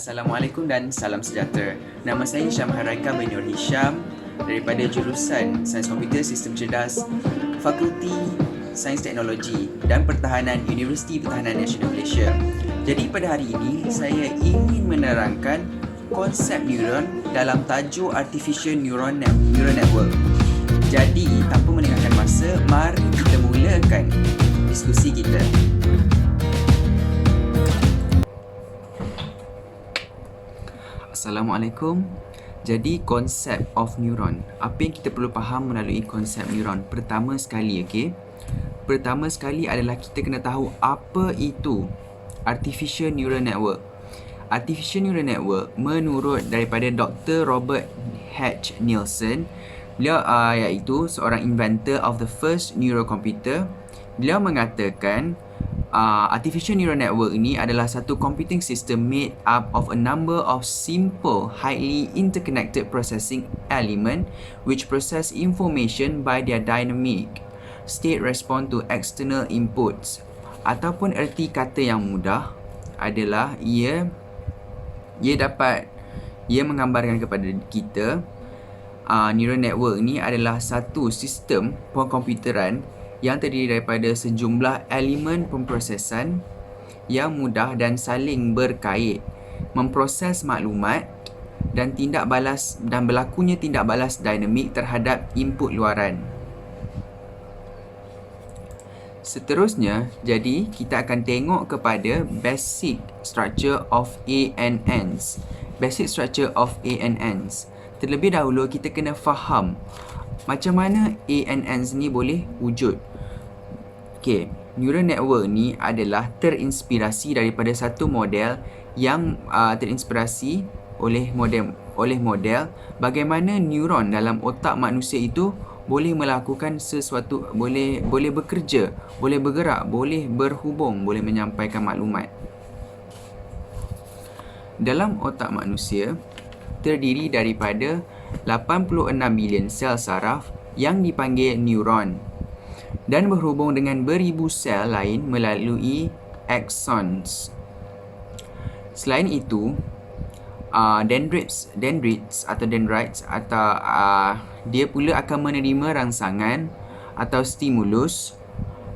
Assalamualaikum dan salam sejahtera. Nama saya Syam Haraika bin Nur Hisham daripada jurusan Sains Komputer Sistem Cerdas, Fakulti Sains Teknologi dan Pertahanan Universiti Pertahanan Nasional Malaysia. Jadi pada hari ini saya ingin menerangkan konsep neuron dalam tajuk Artificial Neural Network. Jadi tanpa melengahkan masa, mari kita mulakan diskusi kita. Assalamualaikum. Jadi konsep of neuron. Apa yang kita perlu faham melalui konsep neuron? Pertama sekali adalah kita kena tahu apa itu Artificial Neural Network. Artificial Neural Network menurut daripada Dr. Robert H. Nielsen, beliau iaitu seorang inventor of the first neurocomputer. Beliau mengatakan Artificial Neural Network ini adalah satu computing system made up of a number of simple, highly interconnected processing element which process information by their dynamic state response to external inputs. Ataupun erti kata yang mudah adalah ia menggambarkan kepada kita neural network ni adalah satu sistem pengkomputeran yang terdiri daripada sejumlah elemen pemprosesan yang mudah dan saling berkait, memproses maklumat dan berlakunya tindak balas dinamik terhadap input luaran. Seterusnya, jadi kita akan tengok kepada basic structure of ANNs. Basic structure of ANNs. Terlebih dahulu kita kena faham macam mana ANNs ni boleh wujud. Okey, neural network ni adalah terinspirasi daripada satu model yang terinspirasi oleh model bagaimana neuron dalam otak manusia itu boleh melakukan sesuatu, boleh bekerja, boleh bergerak, boleh berhubung, boleh menyampaikan maklumat. Dalam otak manusia terdiri daripada 86 bilion sel saraf yang dipanggil neuron dan berhubung dengan beribu sel lain melalui axons. Selain itu, dendrites atau dia pula akan menerima rangsangan atau stimulus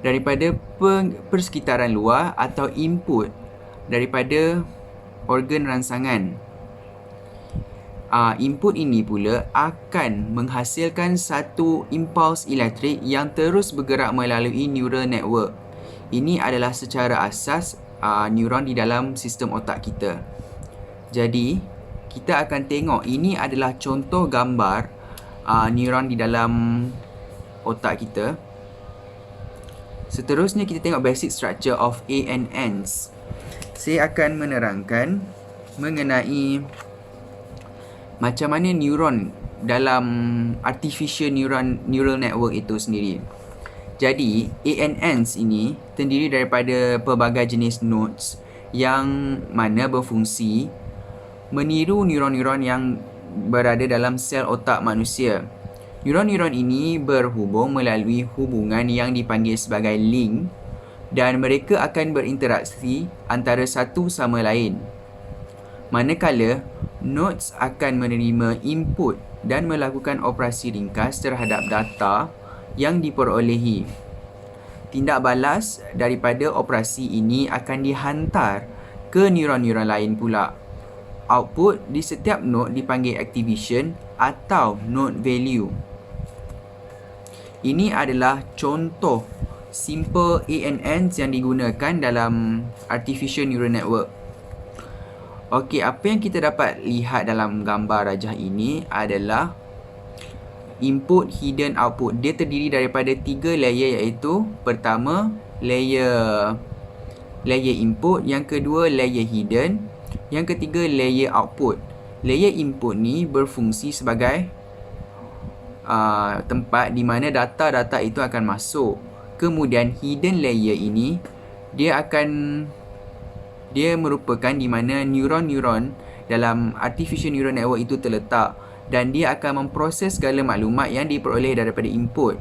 daripada persekitaran luar atau input daripada organ rangsangan. Input ini pula akan menghasilkan satu impuls elektrik yang terus bergerak melalui neural network. Ini adalah secara asas neuron di dalam sistem otak kita. Jadi, kita akan tengok ini adalah contoh gambar neuron di dalam otak kita. Seterusnya kita tengok basic structure of ANNs. Saya akan menerangkan mengenai macam mana neuron dalam Artificial Neural Network itu sendiri. Jadi, ANNs ini terdiri daripada pelbagai jenis nodes yang mana berfungsi meniru neuron-neuron yang berada dalam sel otak manusia. Neuron-neuron ini berhubung melalui hubungan yang dipanggil sebagai link dan mereka akan berinteraksi antara satu sama lain. Manakala nodes akan menerima input dan melakukan operasi ringkas terhadap data yang diperolehi. Tindak balas daripada operasi ini akan dihantar ke neuron-neuron lain pula. Output di setiap node dipanggil activation atau node value. Ini adalah contoh simple ANNs yang digunakan dalam Artificial Neural Network. Okey, apa yang kita dapat lihat dalam gambar rajah ini adalah input, hidden, output. Dia terdiri daripada 3 layer, iaitu pertama layer input, yang kedua layer hidden, yang ketiga layer output. Layer input ni berfungsi sebagai tempat di mana data-data itu akan masuk. Kemudian hidden layer ini dia merupakan di mana neuron-neuron dalam Artificial Neural Network itu terletak dan dia akan memproses segala maklumat yang diperoleh daripada input.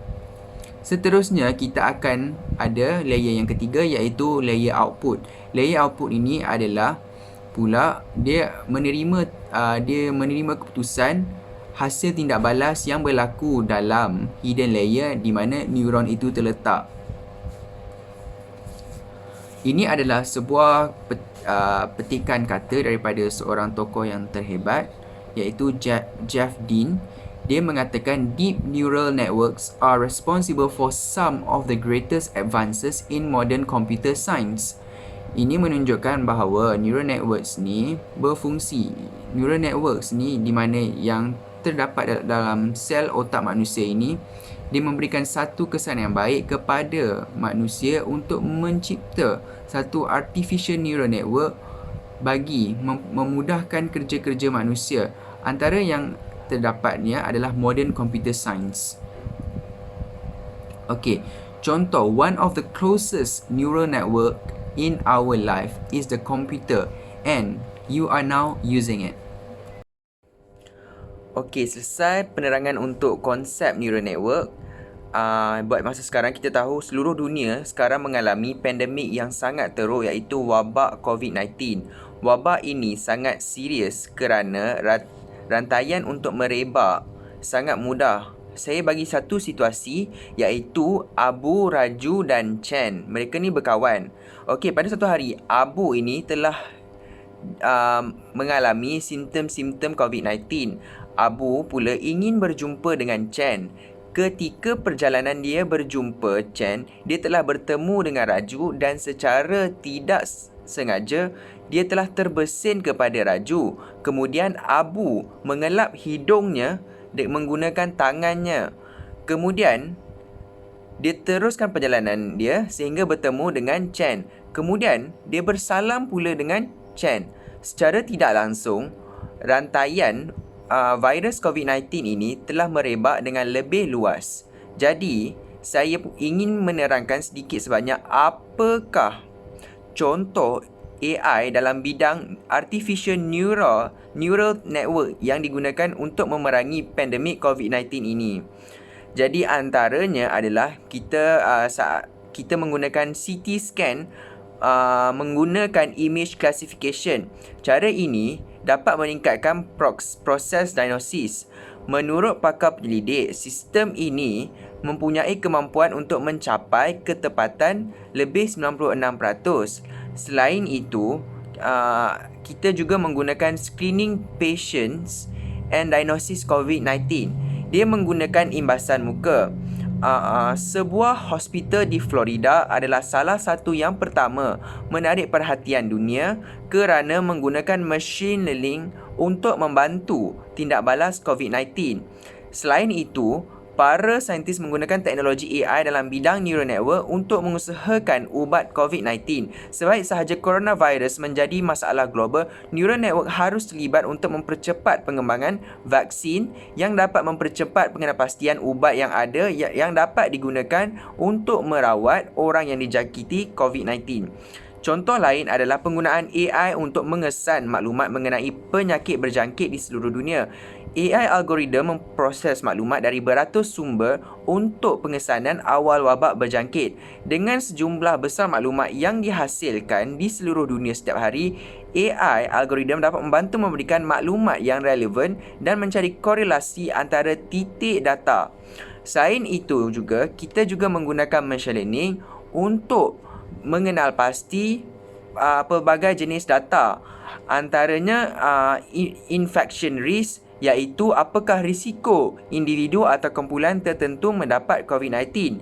Seterusnya kita akan ada layer yang ketiga, iaitu layer output. Layer output ini adalah pula dia menerima keputusan hasil tindak balas yang berlaku dalam hidden layer di mana neuron itu terletak. Ini adalah sebuah petikan kata daripada seorang tokoh yang terhebat, iaitu Jeff Dean. Dia mengatakan deep neural networks are responsible for some of the greatest advances in modern computer science. Ini menunjukkan bahawa neural networks ni berfungsi. Neural networks ni di mana yang terdapat dalam sel otak manusia ini, dia memberikan satu kesan yang baik kepada manusia untuk mencipta satu artificial neural network bagi memudahkan kerja-kerja manusia. Antara yang terdapatnya adalah modern computer science. Okey, contoh one of the closest neural network in our life is the computer and you are now using it. Okey, selesai penerangan untuk konsep neural network. Buat masa sekarang, kita tahu seluruh dunia sekarang mengalami pandemik yang sangat teruk, iaitu wabak COVID-19. Wabak ini sangat serius kerana rantaian untuk merebak sangat mudah. Saya bagi satu situasi, iaitu Abu, Raju dan Chen. Mereka ni berkawan. Okey, pada satu hari, Abu ini telah mengalami simptom-simptom COVID-19. Abu pula ingin berjumpa dengan Chen. Ketika perjalanan dia berjumpa Chen, dia telah bertemu dengan Raju dan secara tidak sengaja dia telah terbesin kepada Raju. Kemudian Abu mengelap hidungnya menggunakan tangannya. Kemudian dia teruskan perjalanan dia sehingga bertemu dengan Chen. Kemudian dia bersalam pula dengan Chen. Secara tidak langsung, rantaian virus COVID-19 ini telah merebak dengan lebih luas. Jadi, saya ingin menerangkan sedikit sebanyak apakah contoh AI dalam bidang artificial neural network yang digunakan untuk memerangi pandemik COVID-19 ini. Jadi antaranya adalah kita menggunakan CT scan, menggunakan image classification. Cara ini dapat meningkatkan proses diagnosis. Menurut pakar penyelidik, sistem ini mempunyai kemampuan untuk mencapai ketepatan lebih 96%. Selain itu, kita juga menggunakan screening patients and diagnosis COVID-19. Dia menggunakan imbasan muka. Sebuah hospital di Florida adalah salah satu yang pertama menarik perhatian dunia kerana menggunakan machine learning untuk membantu tindak balas COVID-19. Selain itu, para saintis menggunakan teknologi AI dalam bidang neural network untuk mengusahakan ubat COVID-19. Sebaik sahaja coronavirus menjadi masalah global, neural network harus terlibat untuk mempercepat pengembangan vaksin yang dapat mempercepat pengenapastian ubat yang ada yang dapat digunakan untuk merawat orang yang dijangkiti COVID-19. Contoh lain adalah penggunaan AI untuk mengesan maklumat mengenai penyakit berjangkit di seluruh dunia. AI algoritma memproses maklumat dari beratus sumber untuk pengesanan awal wabak berjangkit. Dengan sejumlah besar maklumat yang dihasilkan di seluruh dunia setiap hari, AI algoritma dapat membantu memberikan maklumat yang relevan dan mencari korelasi antara titik data. Selain itu juga, kita juga menggunakan machine learning untuk mengenal pasti pelbagai jenis data. Antaranya infection risk, iaitu apakah risiko individu atau kumpulan tertentu mendapat COVID-19.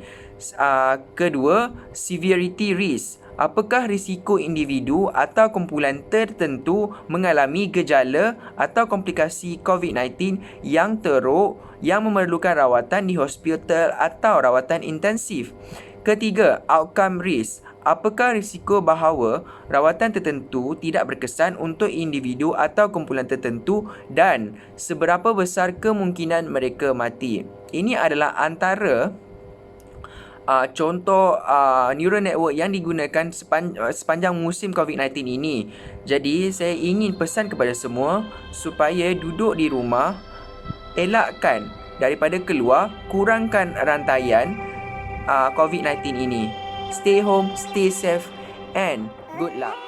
Kedua, severity risk, apakah risiko individu atau kumpulan tertentu mengalami gejala atau komplikasi COVID-19 yang teruk yang memerlukan rawatan di hospital atau rawatan intensif. Ketiga, outcome risk, apakah risiko bahawa rawatan tertentu tidak berkesan untuk individu atau kumpulan tertentu dan seberapa besar kemungkinan mereka mati. Ini adalah antara contoh neural network yang digunakan sepanjang musim COVID-19 ini. Jadi, saya ingin pesan kepada semua supaya duduk di rumah, elakkan daripada keluar, kurangkan rantaian COVID-19 ini. Stay home, stay safe and good luck.